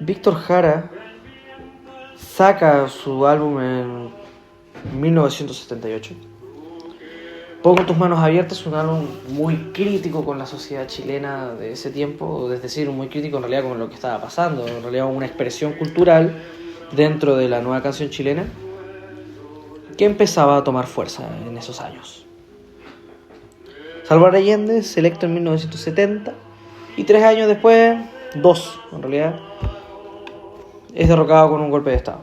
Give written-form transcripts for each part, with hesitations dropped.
Víctor Jara saca su álbum en 1978. Pongo tus manos abiertas, un álbum muy crítico con la sociedad chilena de ese tiempo, es decir, muy crítico en realidad con lo que estaba pasando, en realidad una expresión cultural dentro de la nueva canción chilena que empezaba a tomar fuerza en esos años. Salvador Allende es electo en 1970 y 3 años después, 2 en realidad, es derrocado con un golpe de estado.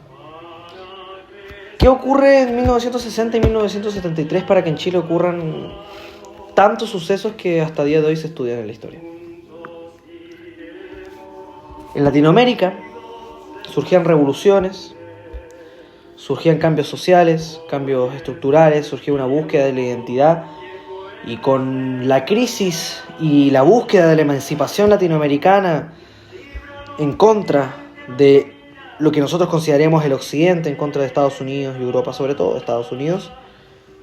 ¿Qué ocurre en 1960 y 1973 para que en Chile ocurran tantos sucesos que hasta el día de hoy se estudian en la historia? En Latinoamérica surgían revoluciones, surgían cambios sociales, cambios estructurales, surgía una búsqueda de la identidad, y con la crisis y la búsqueda de la emancipación latinoamericana en contra de lo que nosotros consideramos el occidente, en contra de Estados Unidos y Europa, sobre todo Estados Unidos,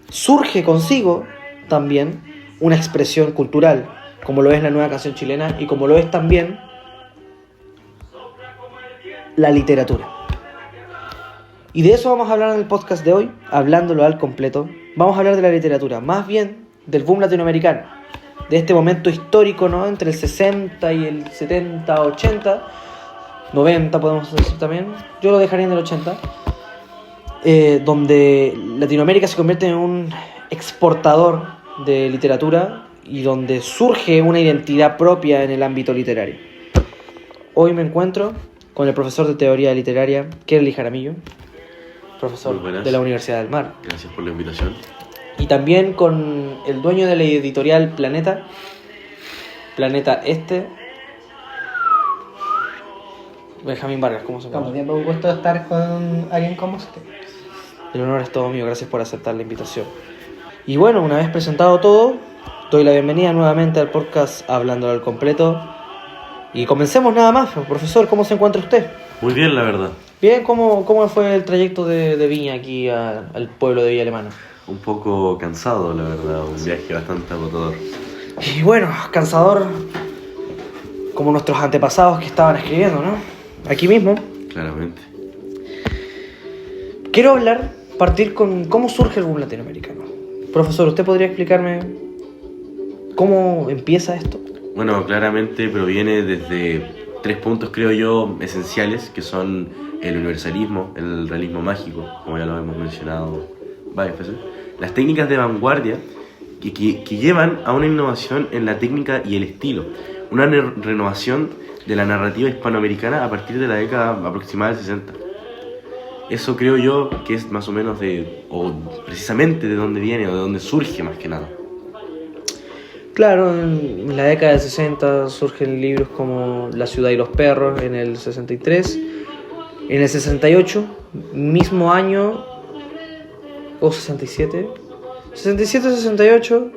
surge consigo también una expresión cultural, como lo es la nueva canción chilena y como lo es también la literatura. Y de eso vamos a hablar en el podcast de hoy, hablándolo al completo. Vamos a hablar de la literatura, más bien del boom latinoamericano, de este momento histórico, ¿no? Entre el 60 y el 70, 80, 90 podemos decir también, yo lo dejaría en el 80, donde Latinoamérica se convierte en un exportador de literatura y donde surge una identidad propia en el ámbito literario. Hoy me encuentro con el profesor de teoría literaria, Kerly Jaramillo, profesor de la Universidad del Mar. Gracias por la invitación. Y también con el dueño de la editorial Planeta Este, Benjamín Vargas. ¿Cómo se llama? Como siempre, un gusto estar con alguien como usted. El honor es todo mío, gracias por aceptar la invitación. Y bueno, una vez presentado todo, doy la bienvenida nuevamente al podcast Hablando al Completo. Y comencemos nada más. Profesor, ¿cómo se encuentra usted? Muy bien, la verdad. Bien, ¿cómo fue el trayecto de Viña aquí al pueblo de Villa Alemana? Un poco cansado, la verdad. Un viaje bastante agotador. Y bueno, cansador como nuestros antepasados que estaban escribiendo, ¿no? Aquí mismo. Claramente. Quiero partir con cómo surge el boom latinoamericano. Profesor, ¿usted podría explicarme cómo empieza esto? Bueno, claramente proviene desde 3 puntos, creo yo, esenciales, que son el universalismo, el realismo mágico, como ya lo hemos mencionado varias veces, las técnicas de vanguardia que llevan a una innovación en la técnica y el estilo, una renovación de la narrativa hispanoamericana a partir de la década aproximada del 60. Eso creo yo que es más o menos o precisamente de dónde viene o de dónde surge más que nada. Claro, en la década del 60 surgen libros como La ciudad y los perros en el 63. En el 68, mismo año, o 67, 68,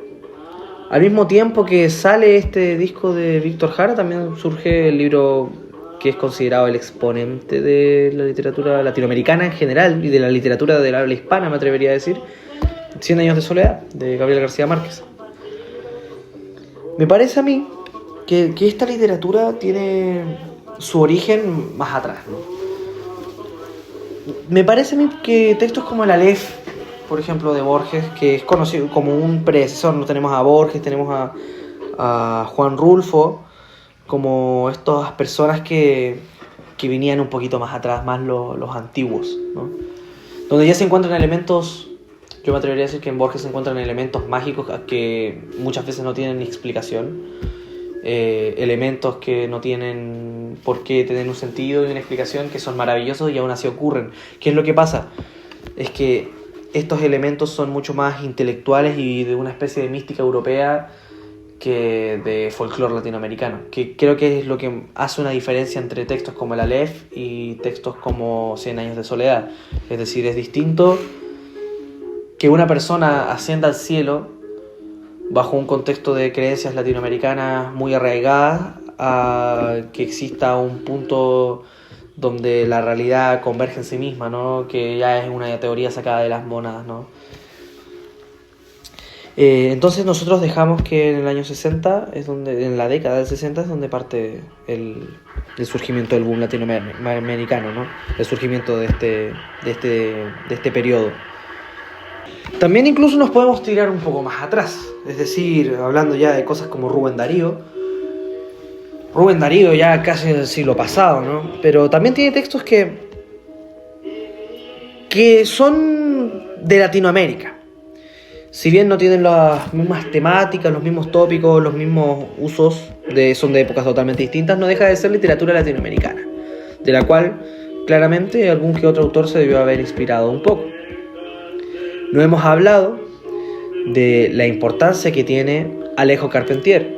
al mismo tiempo que sale este disco de Víctor Jara, también surge el libro que es considerado el exponente de la literatura latinoamericana en general y de la literatura del habla hispana, me atrevería a decir, 100 años de soledad, de Gabriel García Márquez. Me parece a mí que esta literatura tiene su origen más atrás, ¿no? Me parece a mí que textos como el Aleph, por ejemplo, de Borges, que es conocido como un predecesor, no tenemos a Borges, tenemos a Juan Rulfo, como estas personas que venían un poquito más atrás, más los antiguos, ¿no? Donde ya se encuentran elementos, yo me atrevería a decir que en Borges se encuentran elementos mágicos que muchas veces no tienen ni explicación, elementos que no tienen por qué tener un sentido y una explicación, que son maravillosos y aún así ocurren. ¿Qué es lo que pasa? Es que estos elementos son mucho más intelectuales y de una especie de mística europea que de folclore latinoamericano, que creo que es lo que hace una diferencia entre textos como el Aleph y textos como 100 años de soledad. Es decir, es distinto que una persona ascienda al cielo bajo un contexto de creencias latinoamericanas muy arraigadas a que exista un punto donde la realidad converge en sí misma, ¿no? Que ya es una teoría sacada de las monadas, ¿no? Entonces nosotros dejamos que en el año 60, en la década del 60 es donde parte el surgimiento del boom latinoamericano, ¿no? El surgimiento de este periodo. También incluso nos podemos tirar un poco más atrás, es decir, hablando ya de cosas como Rubén Darío ya casi del siglo pasado, ¿no? Pero también tiene textos que son de Latinoamérica. Si bien no tienen las mismas temáticas, los mismos tópicos, los mismos usos, son de épocas totalmente distintas, no deja de ser literatura latinoamericana, de la cual claramente algún que otro autor se debió haber inspirado un poco. No hemos hablado de la importancia que tiene Alejo Carpentier,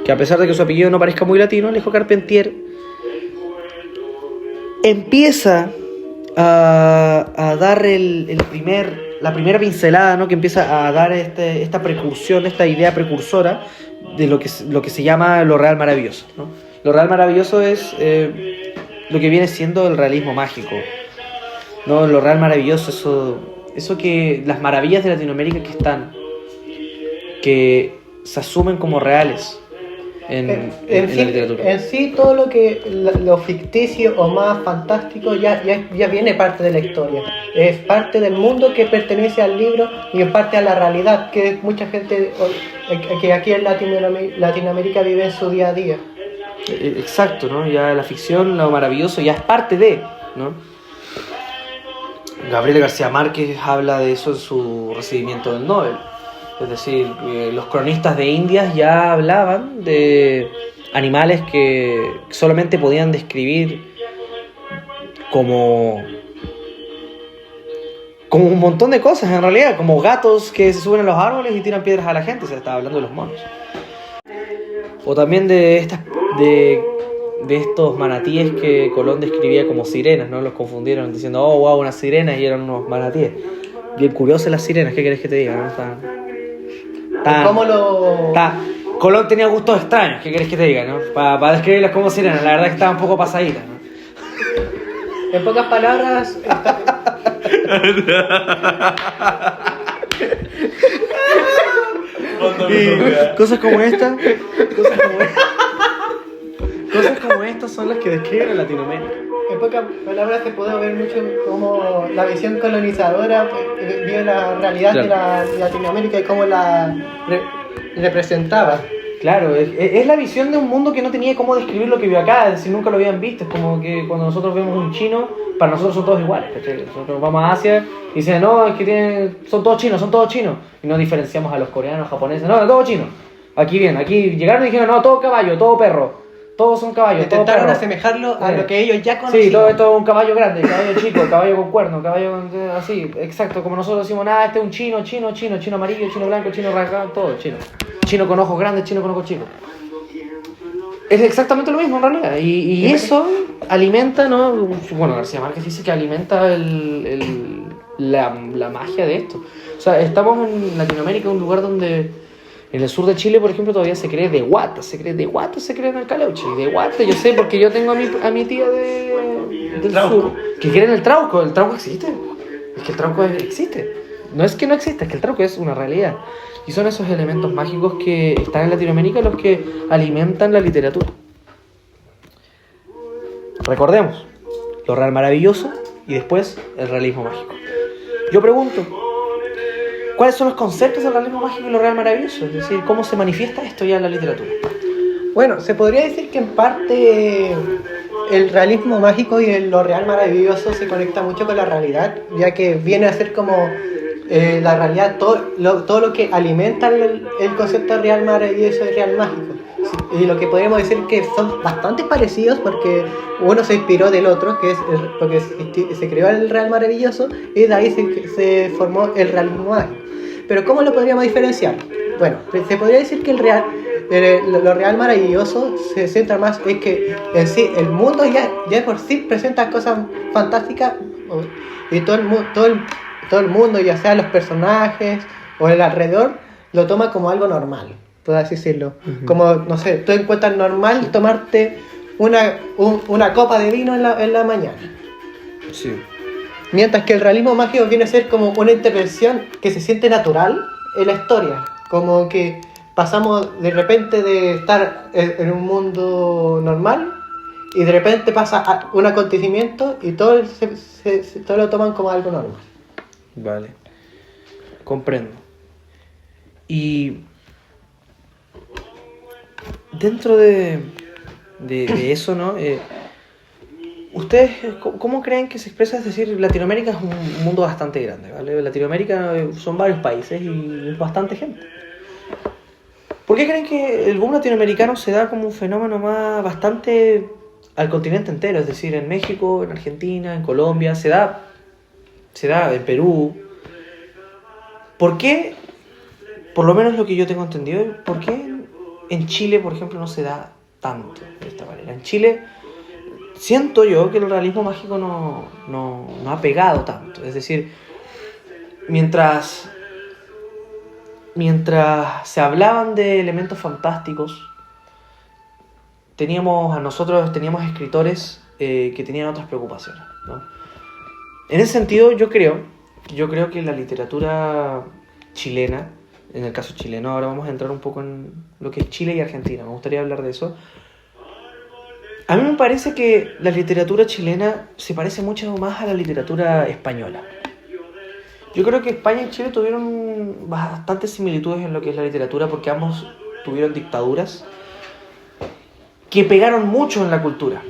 que a pesar de que su apellido no parezca muy latino, Alejo Carpentier empieza a dar la primera pincelada, ¿no? Que empieza a dar esta precursión, esta idea precursora de lo que se llama lo real maravilloso, ¿no? Lo real maravilloso es lo que viene siendo el realismo mágico, ¿no? Lo real maravilloso, eso que las maravillas de Latinoamérica que se asumen como reales en la literatura. En sí, todo lo ficticio o más fantástico ya viene parte de la historia. Es parte del mundo que pertenece al libro y en parte a la realidad, que mucha gente que aquí en Latinoamérica vive en su día a día. Exacto, ¿no? Ya la ficción, lo maravilloso, ya es parte de, ¿no? Gabriel García Márquez habla de eso en su recibimiento del Nobel. Es decir, los cronistas de Indias ya hablaban de animales que solamente podían describir como un montón de cosas en realidad, como gatos que se suben a los árboles y tiran piedras a la gente. Se estaba hablando de los monos. O también de estos manatíes que Colón describía como sirenas, ¿no? Los confundieron diciendo, oh, wow, unas sirenas, y eran unos manatíes. Bien curiosas las sirenas, ¿qué querés que te diga? ¿No? Colón tenía gustos extraños, ¿qué querés que te diga? ¿No? Para describirlas como sirenas, la verdad que estaban un poco pasaditas, ¿no? En pocas palabras... Cosas como estas son las que describen a Latinoamérica. En pocas palabras se puede ver mucho cómo la visión colonizadora vio la realidad, claro, de Latinoamérica y cómo la representaba. Claro, es la visión de un mundo que no tenía cómo describir lo que vio acá, es decir, nunca lo habían visto. Es como que cuando nosotros vemos un chino, para nosotros son todos iguales, ¿cachai? Nosotros vamos a Asia y dicen, no, es que son todos chinos, y no diferenciamos a los coreanos, japoneses, no, todos chinos. Aquí llegaron y dijeron, no, todo caballo, todo perro. Todos son caballos. Intentaron asemejarlo a lo que ellos ya conocían. Sí, todo esto es un caballo grande, caballo chico, caballo con cuerno, caballo así, exacto. Como nosotros decimos, nada, este es un chino amarillo, chino blanco, chino rasgado, todo chino. Chino con ojos grandes, chino con ojos chicos. Es exactamente lo mismo en realidad. Y eso alimenta, ¿no? Bueno, García Márquez dice que alimenta la magia de esto. O sea, estamos en Latinoamérica, un lugar donde... En el sur de Chile, por ejemplo, todavía se cree de guata, se cree en el Caleuche. Y de guata, yo sé, porque yo tengo a mi tía del sur que cree en el trauco. ¿El trauco existe? Es que el trauco existe. No es que no exista, es que el trauco es una realidad. Y son esos elementos mágicos que están en Latinoamérica los que alimentan la literatura. Recordemos, lo real maravilloso y después el realismo mágico. Yo pregunto, ¿cuáles son los conceptos del realismo mágico y lo real maravilloso? Es decir, ¿cómo se manifiesta esto ya en la literatura? Bueno, se podría decir que en parte el realismo mágico y lo real maravilloso se conecta mucho con la realidad, ya que viene a ser como la realidad, todo lo que alimenta el concepto de real maravilloso y real mágico. Y lo que podríamos decir que son bastante parecidos porque uno se inspiró del otro, porque se creó el real maravilloso y de ahí se formó el realismo mágico. Pero ¿cómo lo podríamos diferenciar? Bueno, se podría decir que lo real maravilloso se centra más en que en sí el mundo ya por sí presenta cosas fantásticas y todo el mundo, ya sea los personajes o el alrededor, lo toma como algo normal, por así decirlo. Uh-huh. Como, no sé, tú encuentras normal tomarte una copa de vino en la mañana. Sí. Mientras que el realismo mágico viene a ser como una intervención que se siente natural en la historia. Como que pasamos de repente de estar en un mundo normal y de repente pasa un acontecimiento y todo, todo lo toman como algo normal. Vale. Comprendo. Y dentro de eso, ¿no? ¿Ustedes cómo creen que se expresa? Es decir, Latinoamérica es un mundo bastante grande, ¿vale? Latinoamérica son varios países y es bastante gente. ¿Por qué creen que el boom latinoamericano se da como un fenómeno más bastante al continente entero? Es decir, en México, en Argentina, en Colombia, se da en Perú. ¿Por qué, por lo menos lo que yo tengo entendido, por qué en Chile, por ejemplo, no se da tanto de esta manera? En Chile siento yo que el realismo mágico no ha pegado tanto. Es decir, mientras se hablaban de elementos fantásticos, teníamos escritores que tenían otras preocupaciones, ¿no? En ese sentido, yo creo que la literatura chilena, en el caso chileno, ahora vamos a entrar un poco en lo que es Chile y Argentina, me gustaría hablar de eso. A mí me parece que la literatura chilena se parece mucho más a la literatura española. Yo creo que España y Chile tuvieron bastantes similitudes en lo que es la literatura, porque ambos tuvieron dictaduras que pegaron mucho en la cultura.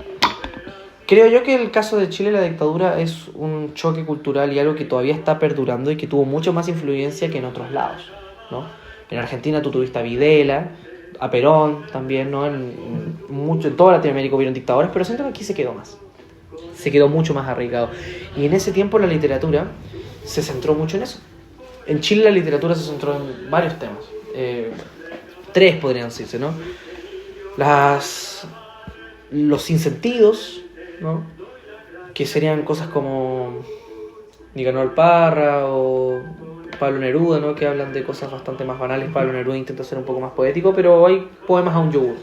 Creo yo que el caso de Chile, la dictadura, es un choque cultural y algo que todavía está perdurando y que tuvo mucho más influencia que en otros lados, ¿no? En Argentina tú tuviste a Videla, a Perón también, ¿no? En toda Latinoamérica hubieron dictadores, pero siento que aquí se quedó mucho más arraigado. Y en ese tiempo la literatura se centró mucho en eso. En Chile la literatura se centró en varios temas. 3 podrían decirse, ¿no? Los sinsentidos, ¿no? Que serían cosas como Nicanor Parra o Pablo Neruda, ¿no? Que hablan de cosas bastante más banales. Pablo Neruda intenta ser un poco más poético, pero hay poemas a un yogur,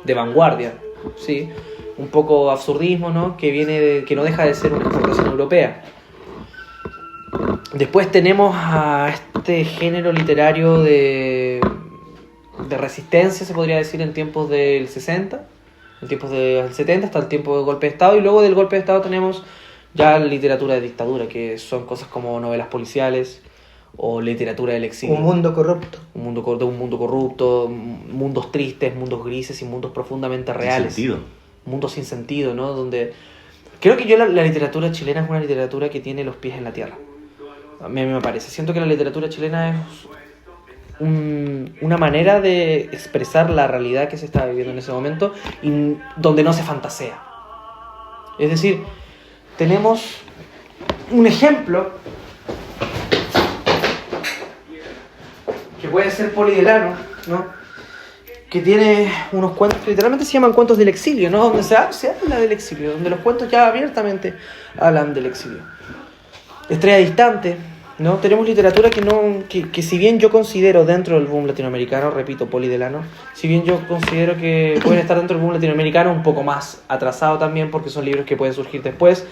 de vanguardia, ¿sí? Un poco absurdismo, ¿no? Que no deja de ser una exportación europea. Después tenemos a este género literario de resistencia, se podría decir, en tiempos del 60, en tiempos del 70, hasta el tiempo del golpe de Estado, y luego del golpe de Estado tenemos ya la literatura de dictadura, que son cosas como novelas policiales o literatura del exilio. Un mundo corrupto. Un mundo corrupto, mundos tristes, mundos grises y mundos profundamente reales. Sin sentido. Mundos sin sentido, ¿no? Donde creo que la literatura chilena es una literatura que tiene los pies en la tierra. A mí me parece. Siento que la literatura chilena es una manera de expresar la realidad que se está viviendo en ese momento y donde no se fantasea. Es decir, tenemos un ejemplo que puede ser Poli Delano, ¿no? Que tiene unos cuentos que literalmente se llaman cuentos del exilio, ¿no? Donde se habla del exilio, donde los cuentos ya abiertamente hablan del exilio. Estrella Distante, ¿no? Tenemos literatura que si bien yo considero dentro del boom latinoamericano, repito, Poli Delano, si bien yo considero que pueden estar dentro del boom latinoamericano, un poco más atrasado también, porque son libros que pueden surgir después,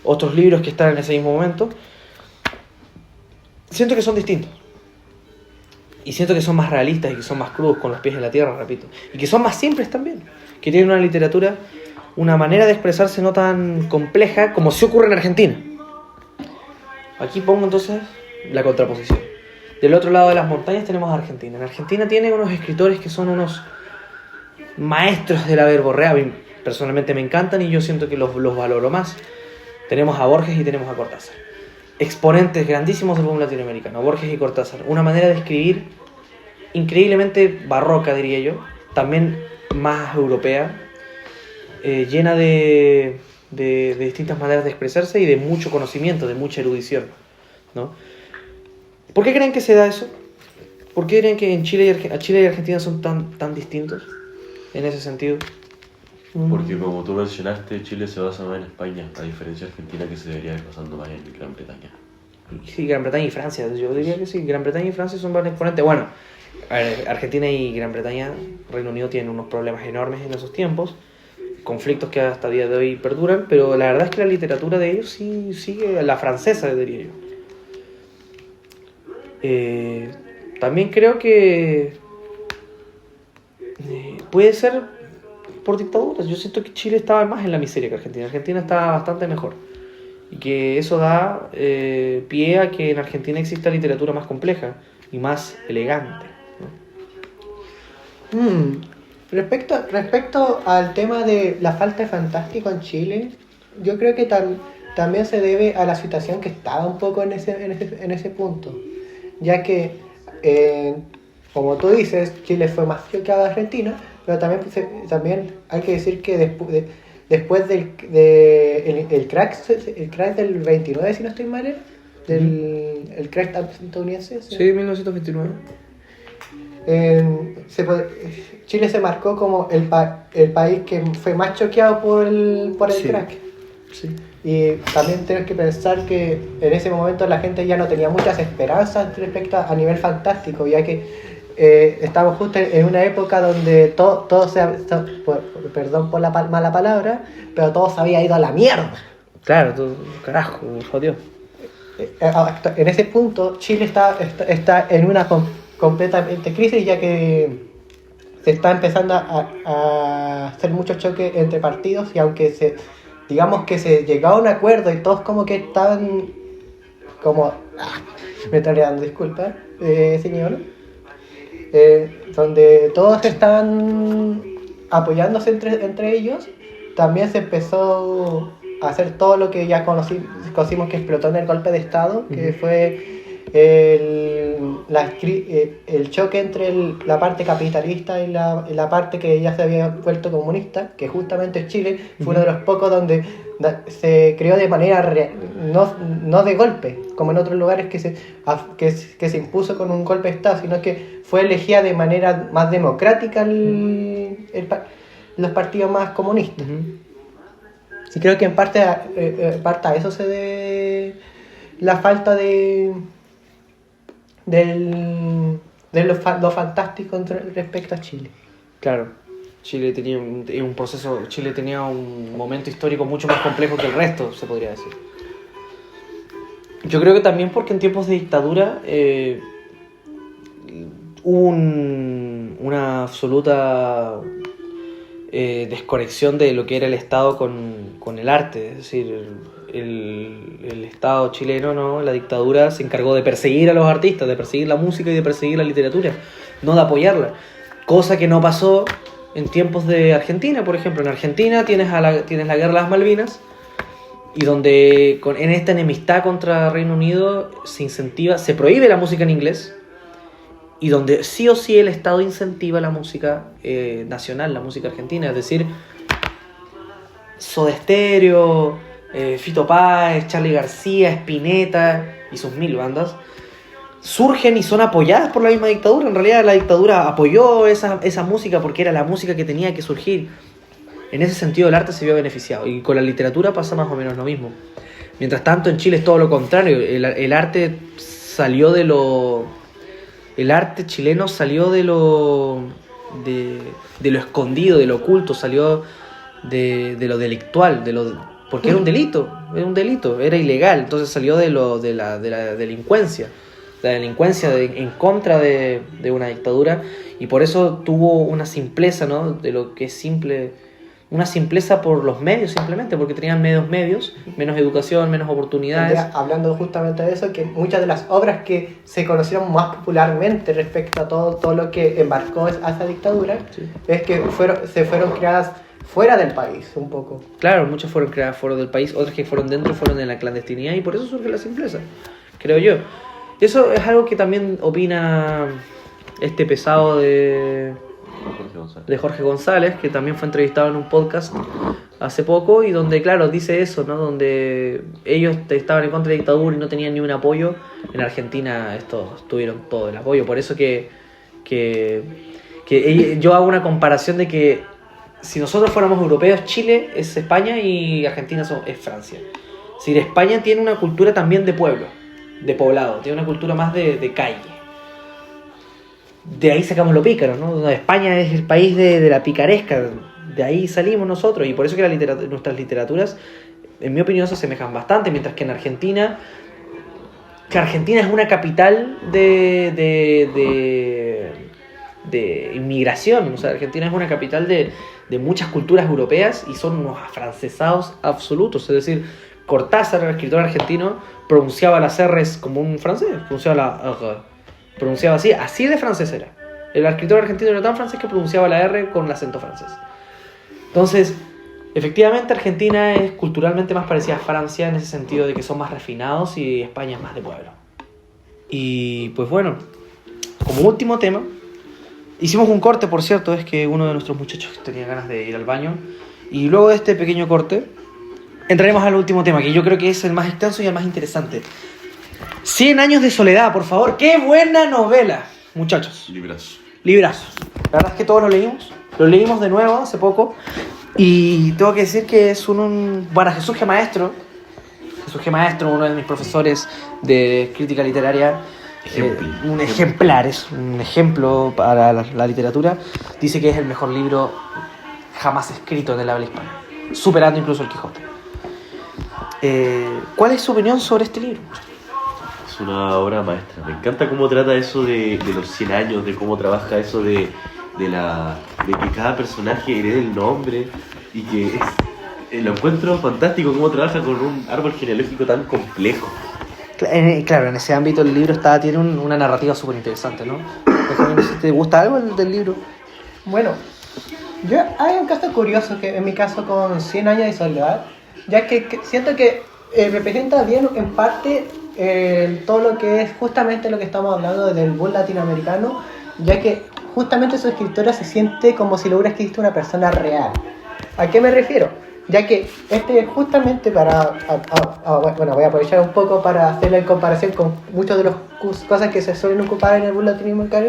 otros libros que están en ese mismo momento, siento que son distintos. Y siento que son más realistas y que son más crudos, con los pies en la tierra, repito. Y que son más simples también. Que tienen una literatura, una manera de expresarse no tan compleja como se ocurre en Argentina. Aquí pongo entonces la contraposición. Del otro lado de las montañas tenemos a Argentina. En Argentina tiene unos escritores que son unos maestros de la verborrea. A mí personalmente me encantan y yo siento que los valoro más. Tenemos a Borges y tenemos a Cortázar. Exponentes grandísimos del boom latinoamericano, Borges y Cortázar. Una manera de escribir increíblemente barroca, diría yo, también más europea, llena de distintas maneras de expresarse y de mucho conocimiento, de mucha erudición, ¿no? ¿Por qué creen que se da eso? ¿Por qué creen que en Chile y Argentina son tan distintos en ese sentido? Porque como tú mencionaste, Chile se basa más en España, a diferencia de Argentina, que se debería ir basando más en Gran Bretaña. Sí, Gran Bretaña y Francia, yo diría que sí, Gran Bretaña y Francia son varios exponentes. Bueno, a ver, Argentina y Gran Bretaña, Reino Unido tienen unos problemas enormes en esos tiempos, conflictos que hasta el día de hoy perduran, pero la verdad es que la literatura de ellos sí sigue la francesa, diría yo. También creo que puede ser por dictaduras. Yo siento que Chile estaba más en la miseria que Argentina. Argentina estaba bastante mejor. Y que eso da pie a que en Argentina exista literatura más compleja y más elegante, ¿no? Respecto al tema de la falta de fantástico en Chile, yo creo que también se debe a la situación que estaba un poco en ese punto, ya que, como tú dices, Chile fue más choqueado a Argentina, pero también hay que decir que después el crack del 29, si no estoy mal, el crack estadounidense. Sí, 1929. Chile se marcó como el país que fue más choqueado por el Sí. crack. Sí. Y también tienes que pensar que en ese momento la gente ya no tenía muchas esperanzas respecto a nivel fantástico, ya que estamos justo en una época donde perdón por la mala palabra, pero todo se había ido a la mierda. Claro, todo, carajo, jodió. En ese punto Chile está en una completamente crisis, ya que se está empezando a hacer mucho choque entre partidos, y aunque digamos que se llegó a un acuerdo y todos como que estaban como me estoy dando disculpas, señor, donde todos estaban apoyándose entre ellos, también se empezó a hacer todo lo que ya conocimos que explotó en el golpe de Estado, que fue el choque entre la parte capitalista y la parte que ya se había vuelto comunista, que justamente Chile fue uno de los pocos donde se creó de manera no de golpe, como en otros lugares que se impuso con un golpe de Estado, sino que fue elegida de manera más democrática los partidos más comunistas. Y creo que en parte a eso se debe la falta de lo fantástico respecto a Chile. Claro, Chile tenía Chile tenía un momento histórico mucho más complejo que el resto, se podría decir. Yo creo que también porque en tiempos de dictadura hubo una absoluta desconexión de lo que era el Estado con el arte. Es decir, el Estado chileno, ¿no? La dictadura se encargó de perseguir a los artistas, de perseguir la música y de perseguir la literatura, no de apoyarla. Cosa que no pasó en tiempos de Argentina, por ejemplo. En Argentina tienes la guerra de las Malvinas, y donde en esta enemistad contra Reino Unido se prohíbe la música en inglés, y donde sí o sí el Estado incentiva la música nacional, la música argentina. Es decir, Soda Stereo, Fito Páez, Charly García, Spinetta y sus 1000 bandas surgen y son apoyadas por la misma dictadura. En realidad la dictadura apoyó esa música porque era la música que tenía que surgir. En ese sentido el arte se vio beneficiado, y con la literatura pasa más o menos lo mismo. Mientras tanto en Chile es todo lo contrario. El arte salió de lo... El arte chileno salió de lo escondido, de lo oculto, salió de lo delictual, porque era un delito, era ilegal. Entonces salió de la delincuencia, en contra de una dictadura, y por eso tuvo una simpleza, ¿no? De lo que es simple, una simpleza por los medios, simplemente porque tenían medios, menos educación, menos oportunidades. Hablando justamente de eso, que muchas de las obras que se conocieron más popularmente respecto a todo lo que embarcó a esa dictadura, sí, es que se fueron creadas fuera del país, un poco. Claro, muchas fueron creadas fuera del país, otras que fueron dentro fueron en la clandestinidad, y por eso surge la simpleza, creo yo. Eso es algo que también opina este pesado de Jorge González, que también fue entrevistado en un podcast hace poco, y donde, claro, dice eso, ¿no? Donde ellos estaban en contra de la dictadura y no tenían ni un apoyo. En Argentina estos tuvieron todo el apoyo. Por eso que yo hago una comparación de que si nosotros fuéramos europeos, Chile es España y Argentina es Francia. Es decir, España tiene una cultura también de pueblo, de poblado, tiene una cultura más de calle. De ahí sacamos lo pícaro, ¿no? España es el país de la picaresca, de ahí salimos nosotros, y por eso que nuestras literaturas, en mi opinión, se asemejan bastante, mientras que en Argentina, que Argentina es una capital de inmigración. O sea, Argentina es una capital de muchas culturas europeas y son unos afrancesados absolutos. Es decir, Cortázar, el escritor argentino, pronunciaba las R's como un francés, pronunciaba la R, pronunciaba así de francés era. El escritor argentino era tan francés que pronunciaba la R con el acento francés. Entonces, efectivamente Argentina es culturalmente más parecida a Francia en ese sentido de que son más refinados y España es más de pueblo. Y pues bueno, como último tema, hicimos un corte, por cierto, es que uno de nuestros muchachos tenía ganas de ir al baño. Y luego de este pequeño corte, entraremos al último tema, que yo creo que es el más extenso y el más interesante. 100 años de soledad, por favor. ¡Qué buena novela, muchachos! Librazos. La verdad es que todos lo leímos. Lo leímos de nuevo hace poco. Y tengo que decir que es Bueno, Jesús G. Maestro, uno de mis profesores de crítica literaria, un ejemplo para la literatura, dice que es el mejor libro jamás escrito en el habla hispana, superando incluso el Quijote. ¿Cuál es su opinión sobre este libro? Es una obra maestra. Me encanta cómo trata eso de los 100 años, de cómo trabaja eso de que cada personaje herede el nombre y que lo encuentro fantástico cómo trabaja con un árbol genealógico tan complejo. Claro, en ese ámbito el libro tiene una narrativa súper interesante, ¿no? ¿Te gusta algo del libro? Bueno, hay un caso curioso que en mi caso con 100 años de soledad, ya que siento que representa bien en parte todo lo que es justamente lo que estamos hablando del boom latinoamericano, ya que justamente su escritora se siente como si lo hubiera escrito una persona real. ¿A qué me refiero? Ya que justamente bueno, voy a aprovechar un poco para hacerla en comparación con muchas de las cosas que se suelen ocupar en el boom latinoamericano,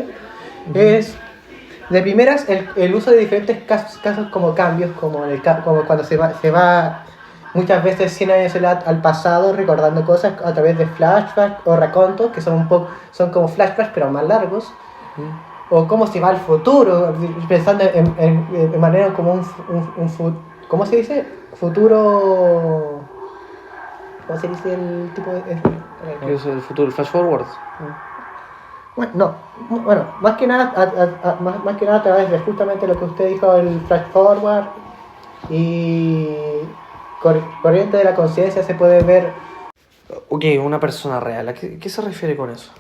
es de primeras el uso de diferentes casos como cambios, como cuando se va muchas veces 100 años al pasado recordando cosas a través de flashbacks o racontos que son como flashbacks pero más largos, o cómo se va al futuro pensando en manera como un ¿cómo se dice? Futuro. ¿Cómo se dice el tipo de.? ¿Qué es el futuro? ¿El flash forward? Bueno, más que nada a través de justamente lo que usted dijo, el flash forward y corriente de la conciencia se puede ver. Ok, una persona real. ¿A qué se refiere con eso?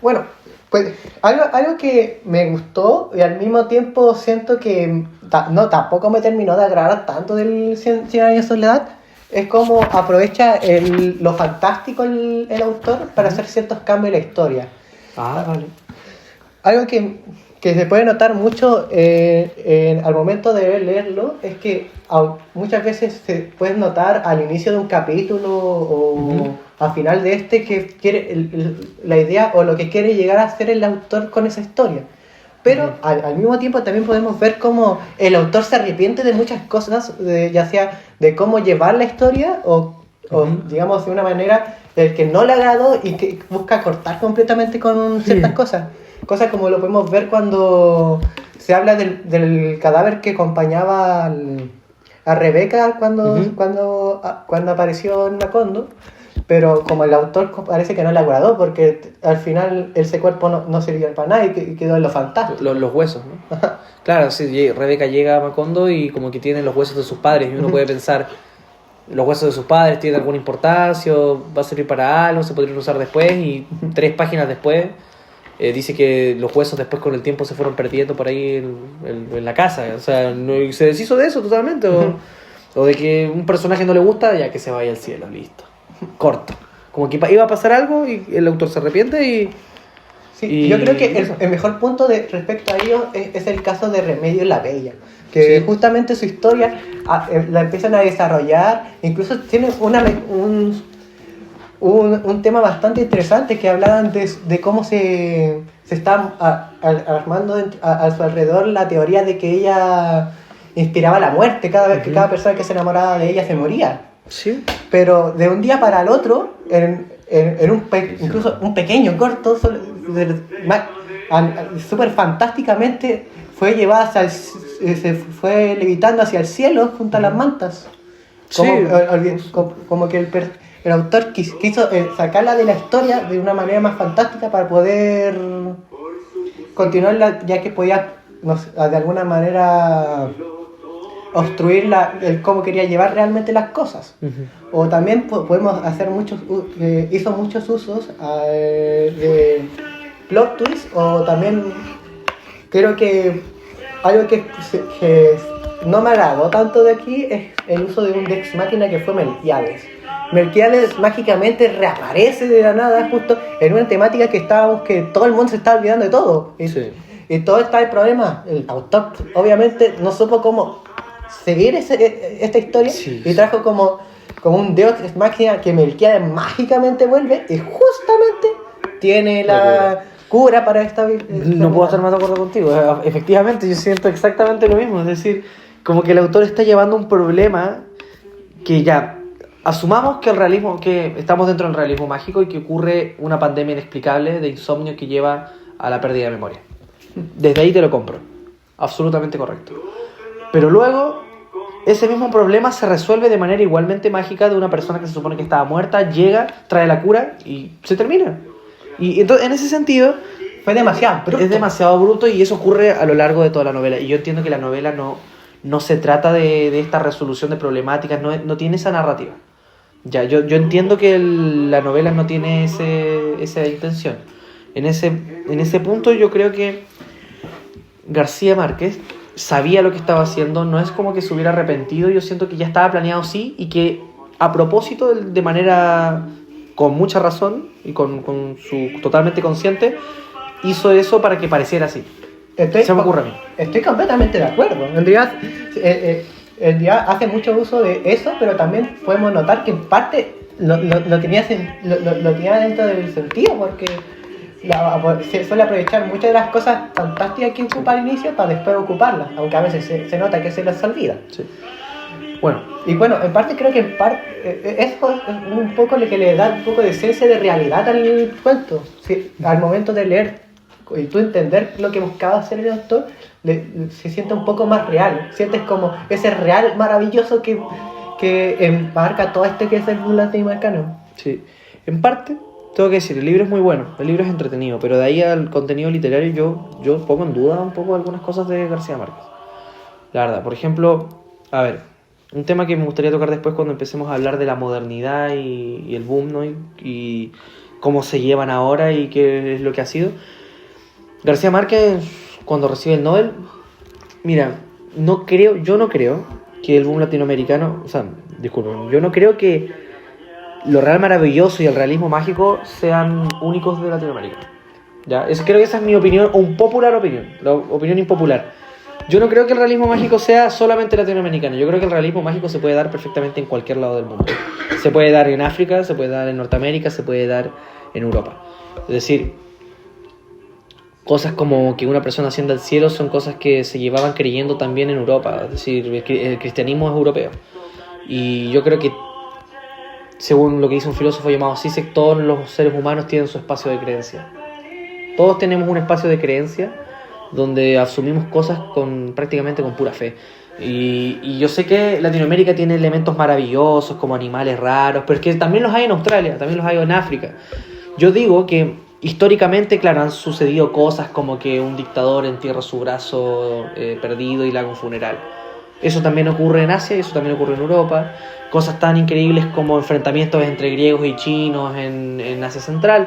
Bueno, pues algo que me gustó y al mismo tiempo siento que tampoco me terminó de agradar tanto del 100 años de soledad, es como aprovecha lo fantástico el autor para hacer ciertos cambios en la historia. Vale. Algo que se puede notar mucho al momento de leerlo es que muchas veces se puede notar al inicio de un capítulo o al final de que quiere la idea o lo que quiere llegar a hacer el autor con esa historia. Pero al mismo tiempo también podemos ver cómo el autor se arrepiente de muchas cosas, ya sea de cómo llevar la historia o digamos de una manera del que no le agradó y que busca cortar completamente con ciertas cosas. Cosas como lo podemos ver cuando se habla del cadáver que acompañaba a Rebeca cuando apareció en Macondo, pero como el autor parece que no le agradó porque al final ese cuerpo no servía para nada y quedó en lo fantástico. Los huesos, ¿no? Claro, sí, Rebeca llega a Macondo y como que tiene los huesos de sus padres y uno puede pensar, los huesos de sus padres tienen alguna importancia o va a servir para algo, se podrían usar después, y 3 páginas después dice que los huesos después con el tiempo se fueron perdiendo por ahí en la casa, o sea, se deshizo de eso totalmente, o de que un personaje no le gusta, ya que se vaya al cielo, listo, corto, como que iba a pasar algo y el autor se arrepiente y yo creo que el mejor punto respecto a ello es el caso de Remedio la Bella, que justamente su historia la empiezan a desarrollar, incluso tiene un tema bastante interesante que hablaban de cómo se está armando a su alrededor la teoría de que ella inspiraba la muerte cada vez que cada persona que se enamoraba de ella se moría. Sí. Pero de un día para el otro, incluso un pequeño corto, súper fantásticamente fue llevada se fue levitando hacia el cielo junto a las mantas. Como que el autor quiso sacarla de la historia de una manera más fantástica para poder continuarla, ya que podía de alguna manera obstruir el cómo quería llevar realmente las cosas. O también podemos hacer hizo muchos usos de plot twist, o también creo que algo que no me agradó tanto de aquí es el uso de un Dex Machina que fue Melquiades. Melquiades mágicamente reaparece de la nada justo en una temática que todo el mundo se estaba olvidando de todo. Y todo está el problema. El autor obviamente no supo cómo seguir esta historia, y trajo como un Deus Machina que Melquiades mágicamente vuelve y justamente tiene la cura para esta No puedo estar más de acuerdo contigo. Efectivamente, yo siento exactamente lo mismo. Es decir, como que el autor está llevando un problema que ya... Asumamos que estamos dentro del realismo mágico y que ocurre una pandemia inexplicable de insomnio que lleva a la pérdida de memoria. Desde ahí te lo compro. Absolutamente correcto. Pero luego, ese mismo problema se resuelve de manera igualmente mágica de una persona que se supone que estaba muerta, llega, trae la cura y se termina. Y entonces, en ese sentido, fue demasiado bruto. Es demasiado bruto, y eso ocurre a lo largo de toda la novela. Y yo entiendo que la novela no se trata de esta resolución de problemáticas, no tiene esa narrativa. Ya, yo entiendo que la novela no tiene esa intención. En ese punto yo creo que García Márquez sabía lo que estaba haciendo, no es como que se hubiera arrepentido, yo siento que ya estaba planeado así, y que a propósito, de manera con mucha razón y con su totalmente consciente, hizo eso para que pareciera así. Se me ocurre a mí. Estoy completamente de acuerdo. En realidad, hace mucho uso de eso, pero también podemos notar que en parte lo tenía dentro del sentido, porque se suele aprovechar muchas de las cosas fantásticas que ocupa al inicio para después ocuparlas, aunque a veces se nota que se les olvida. Sí. Bueno, en parte creo que eso es un poco lo que le da un poco de esencia de realidad al cuento. Sí, al momento de leer y tú entender lo que buscaba hacer el autor, se siente un poco más real. Sientes como ese real maravilloso que embarca todo que es el boom latinoamericano. Sí, en parte tengo que decir, el libro es muy bueno, el libro es entretenido, pero de ahí al contenido literario yo pongo en duda un poco algunas cosas de García Márquez. La verdad, por ejemplo, a ver, un tema que me gustaría tocar después cuando empecemos a hablar de la modernidad y el boom, ¿no? Y cómo se llevan ahora y qué es lo que ha sido. García Márquez, cuando recibe el Nobel, mira, yo no creo que el boom latinoamericano, yo no creo que lo real maravilloso y el realismo mágico sean únicos de Latinoamérica. ¿Ya? Creo que esa es mi opinión, un popular opinión, la opinión impopular. Yo no creo que el realismo mágico sea solamente latinoamericano. Yo creo que el realismo mágico se puede dar perfectamente en cualquier lado del mundo. Se puede dar en África, se puede dar en Norteamérica, se puede dar en Europa. Es decir, cosas como que una persona ascienda al cielo son cosas que se llevaban creyendo también en Europa. Es decir, el cristianismo es europeo. Y yo creo que, según lo que dice un filósofo llamado Zizek, todos los seres humanos tienen su espacio de creencia. Todos tenemos un espacio de creencia donde asumimos cosas prácticamente con pura fe. Y yo sé que Latinoamérica tiene elementos maravillosos como animales raros, pero es que también los hay en Australia, también los hay en África. Yo digo que históricamente, claro, han sucedido cosas como que un dictador entierra su brazo perdido y le haga un funeral. Eso también ocurre en Asia y eso también ocurre en Europa. Cosas tan increíbles como enfrentamientos entre griegos y chinos en Asia Central.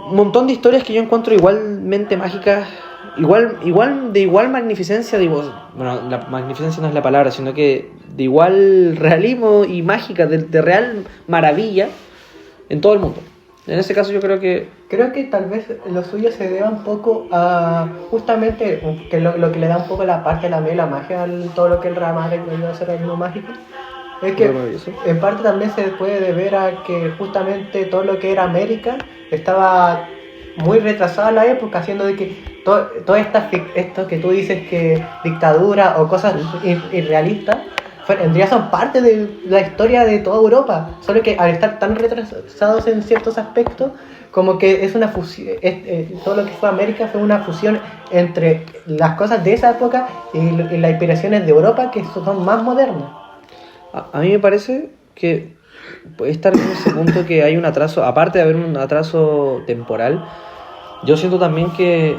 Un montón de historias que yo encuentro igualmente mágicas, de igual magnificencia, bueno, la magnificencia no es la palabra, sino que de igual realismo y mágica, de real maravilla en todo el mundo. En ese caso yo creo que tal vez lo suyo se deba un poco a justamente que lo que le da un poco la parte de la magia a todo lo que el realismo mágico. Es que en parte también se puede deber a que justamente todo lo que era América estaba muy retrasada en la época, haciendo de que todo esto que tú dices que dictadura o cosas irrealistas en realidad son parte de la historia de toda Europa, solo que al estar tan retrasados en ciertos aspectos, como que es una fusión, todo lo que fue América fue una fusión entre las cosas de esa época y las inspiraciones de Europa que son más modernas. A mí me parece que puede estar en ese punto que hay un atraso, aparte de haber un atraso temporal, yo siento también que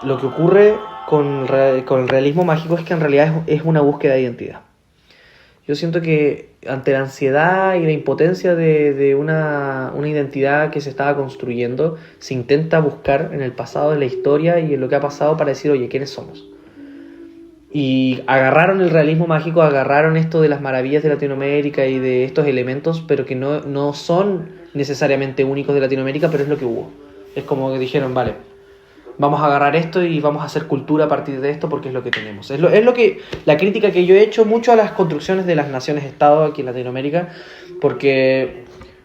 lo que ocurre con el realismo mágico es que en realidad es una búsqueda de identidad. Yo siento que ante la ansiedad y la impotencia de una identidad que se estaba construyendo, se intenta buscar en el pasado, en la historia y en lo que ha pasado para decir, oye, ¿quiénes somos? Y agarraron el realismo mágico, agarraron esto de las maravillas de Latinoamérica y de estos elementos, pero que no son necesariamente únicos de Latinoamérica, pero es lo que hubo. Es como que dijeron, vale, vamos a agarrar esto y vamos a hacer cultura a partir de esto porque es lo que tenemos. Es lo que la crítica que yo he hecho mucho a las construcciones de las naciones-estado aquí en Latinoamérica, porque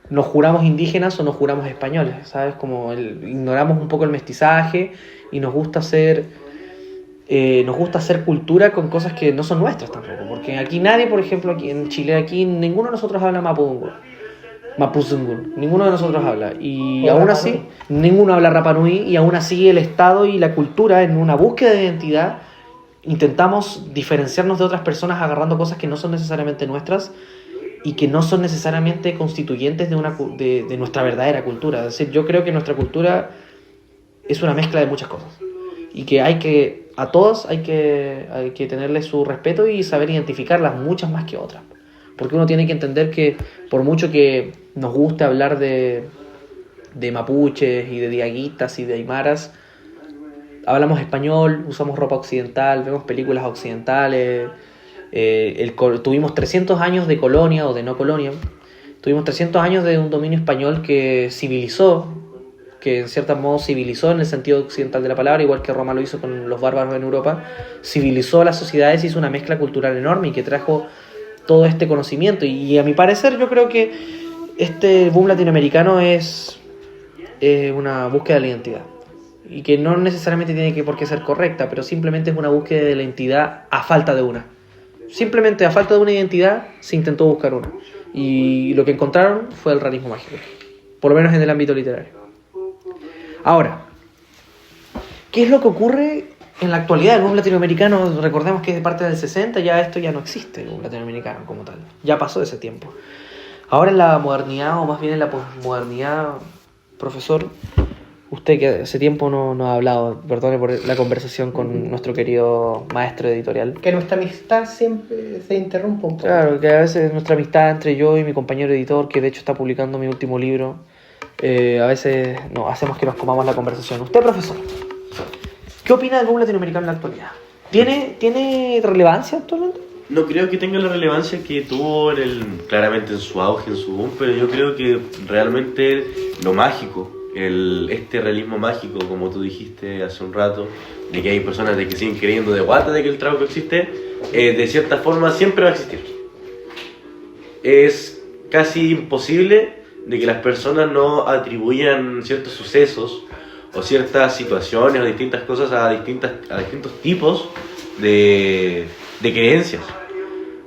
nos juramos indígenas o nos juramos españoles, ¿sabes? Como ignoramos un poco el mestizaje y nos gusta hacer cultura con cosas que no son nuestras tampoco, porque aquí nadie, por ejemplo, aquí en Chile, aquí ninguno de nosotros habla Mapuzungún, ninguno de nosotros habla, y aún así ninguno habla Rapa Nui, y aún así el Estado y la cultura, en una búsqueda de identidad, intentamos diferenciarnos de otras personas agarrando cosas que no son necesariamente nuestras y que no son necesariamente constituyentes de nuestra verdadera cultura. Es decir, yo creo que nuestra cultura es una mezcla de muchas cosas y que a todos hay que tenerle su respeto y saber identificarlas, muchas más que otras. Porque uno tiene que entender que por mucho que nos guste hablar de mapuches y de diaguitas y de aymaras, hablamos español, usamos ropa occidental, vemos películas occidentales, tuvimos 300 años de colonia o de no colonia, tuvimos 300 años de un dominio español que civilizó, que en cierto modo civilizó en el sentido occidental de la palabra, igual que Roma lo hizo con los bárbaros en Europa, civilizó a las sociedades, hizo una mezcla cultural enorme y que trajo todo este conocimiento. Y a mi parecer yo creo que este boom latinoamericano es una búsqueda de la identidad. Y que no necesariamente tiene por qué ser correcta, pero simplemente es una búsqueda de la identidad a falta de una. Simplemente a falta de una identidad se intentó buscar una. Y lo que encontraron fue el realismo mágico. Por lo menos en el ámbito literario. Ahora, ¿qué es lo que ocurre en la actualidad? El boom latinoamericano, recordemos que es de parte del 60, ya esto ya no existe, el boom latinoamericano como tal. Ya pasó ese tiempo. Ahora en la modernidad, o más bien en la posmodernidad, profesor, usted que hace tiempo no ha hablado, perdone por la conversación con nuestro querido maestro editorial. Que nuestra amistad siempre se interrumpe un poco. Claro, que a veces nuestra amistad entre yo y mi compañero editor, que de hecho está publicando mi último libro, a veces no hacemos que nos comamos la conversación. Usted, profesor, ¿qué opina del boom latinoamericano en la actualidad? ¿Tiene relevancia actualmente? No creo que tenga la relevancia que tuvo claramente en su auge, en su boom, pero yo creo que realmente lo mágico, este realismo mágico, como tú dijiste hace un rato, de que hay personas de que siguen creyendo de guata de que el trabajo existe, de cierta forma siempre va a existir. Es casi imposible de que las personas no atribuyan ciertos sucesos o ciertas situaciones o distintas cosas a distintos tipos de creencias.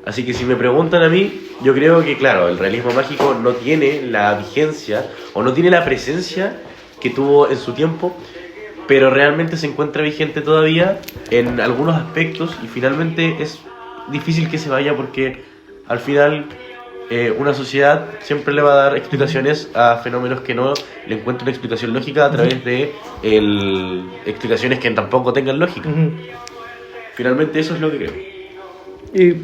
Así que si me preguntan a mí, yo creo que claro, el realismo mágico no tiene la vigencia o no tiene la presencia que tuvo en su tiempo, pero realmente se encuentra vigente todavía en algunos aspectos y finalmente es difícil que se vaya porque al final una sociedad siempre le va a dar explicaciones a fenómenos que no le encuentran una explicación lógica a través de explicaciones que tampoco tengan lógica. Uh-huh. Finalmente eso es lo que creo. Y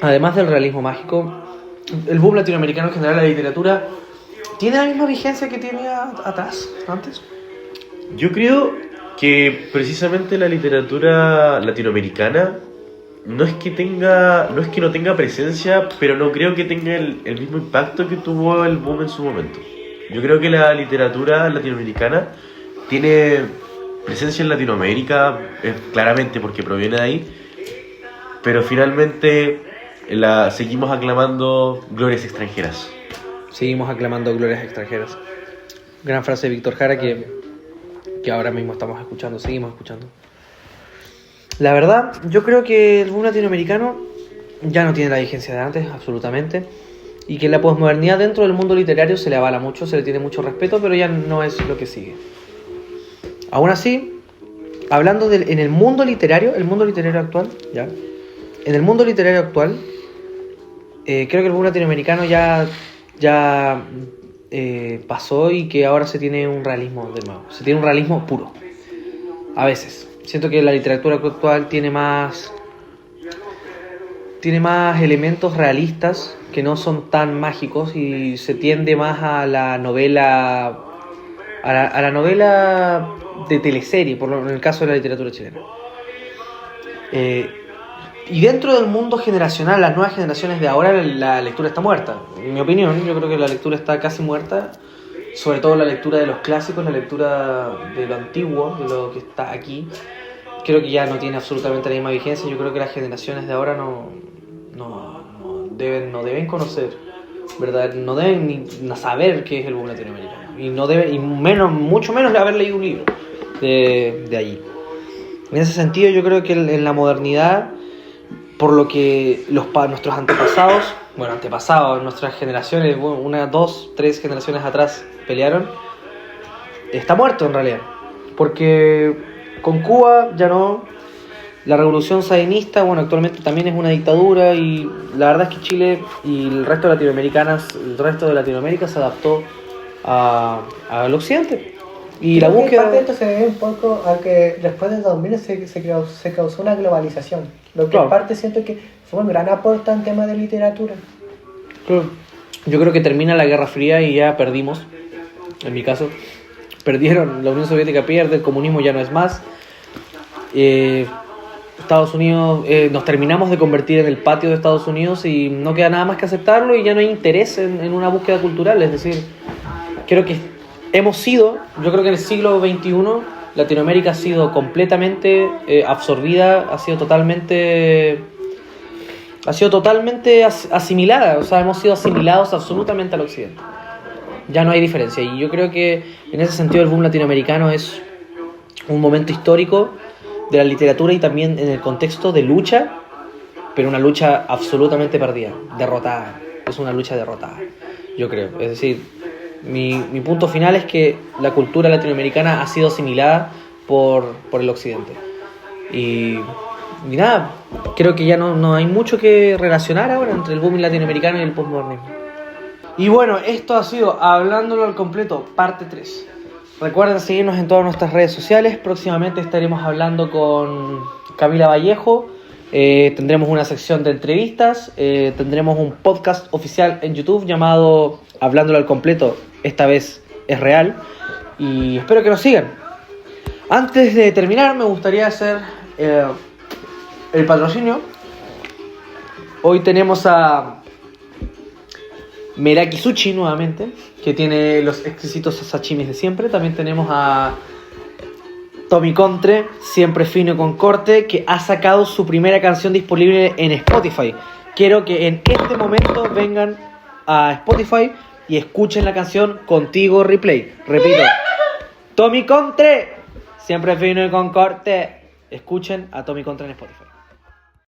además del realismo mágico, el boom latinoamericano en general, la literatura, ¿tiene la misma vigencia que tenía antes? Yo creo que precisamente la literatura latinoamericana no es que no tenga presencia, pero no creo que tenga el mismo impacto que tuvo el boom en su momento. Yo creo que la literatura latinoamericana tiene presencia en Latinoamérica, claramente porque proviene de ahí, pero finalmente seguimos aclamando glorias extranjeras. Seguimos aclamando glorias extranjeras. Gran frase de Víctor Jara que ahora mismo estamos escuchando, seguimos escuchando. La verdad, yo creo que el boom latinoamericano ya no tiene la vigencia de antes, absolutamente, y que la posmodernidad dentro del mundo literario se le avala mucho, se le tiene mucho respeto, pero ya no es lo que sigue. Aún así, hablando en el mundo literario actual, ¿ya? En el mundo literario actual, creo que el boom latinoamericano ya pasó y que ahora se tiene un realismo de nuevo. Se tiene un realismo puro. A veces. Siento que la literatura actual tiene más elementos realistas que no son tan mágicos y se tiende más a la novela a la novela de teleserie, en el caso de la literatura chilena. Y dentro del mundo generacional, las nuevas generaciones de ahora, la lectura está muerta. En mi opinión, yo creo que la lectura está casi muerta, sobre todo la lectura de los clásicos, la lectura de lo antiguo, de lo que está aquí. Creo que ya no tiene absolutamente la misma vigencia. Yo creo que las generaciones de ahora no deben conocer, ¿verdad? No deben ni saber qué es el boom latinoamericano. Y no deben, y mucho menos de haber leído un libro de allí. En ese sentido, yo creo que en la modernidad, por lo que nuestros antepasados, nuestras generaciones, 1, 2, 3 generaciones atrás pelearon, está muerto en realidad. Porque con Cuba ya no. La revolución sandinista, actualmente también es una dictadura y la verdad es que Chile y el resto de Latinoamérica se adaptó al occidente. Y la búsqueda... Parte de esto se debe un poco a que después del 2000 se causó una globalización. Lo que Claro. en parte siento que fue un gran aporte en temas de literatura. Yo creo que termina la Guerra Fría y ya perdimos. En mi caso, perdieron. La Unión Soviética pierde, el comunismo ya no es más. Estados Unidos, nos terminamos de convertir en el patio de Estados Unidos y no queda nada más que aceptarlo y ya no hay interés en una búsqueda cultural. Es decir, creo que yo creo que en el siglo XXI Latinoamérica ha sido completamente absorbida, ha sido totalmente asimilada, o sea, hemos sido asimilados absolutamente al occidente. Ya no hay diferencia y yo creo que en ese sentido el boom latinoamericano es un momento histórico de la literatura y también en el contexto de lucha, pero una lucha absolutamente perdida, derrotada. Es una lucha derrotada, yo creo. Es decir, mi punto final es que la cultura latinoamericana ha sido asimilada por el occidente. Y nada, creo que ya no hay mucho que relacionar ahora entre el boom latinoamericano y el postmodernismo. Y bueno, esto ha sido Hablándolo al Completo, parte 3. Recuerden seguirnos en todas nuestras redes sociales. Próximamente estaremos hablando con Camila Vallejo. Tendremos una sección de entrevistas. Tendremos un podcast oficial en YouTube llamado Hablándolo al Completo. Esta vez es real. Y espero que nos sigan. Antes de terminar, me gustaría hacer el patrocinio. Hoy tenemos a Meraki Sushi nuevamente, que tiene los exquisitos sashimis de siempre. También tenemos a Tommy Contre, siempre fino y con corte, que ha sacado su primera canción disponible en Spotify. Quiero que en este momento vengan a Spotify y escuchen la canción Contigo Replay. Repito, Tommy Contre, siempre fino y con corte. Escuchen a Tommy Contre en Spotify.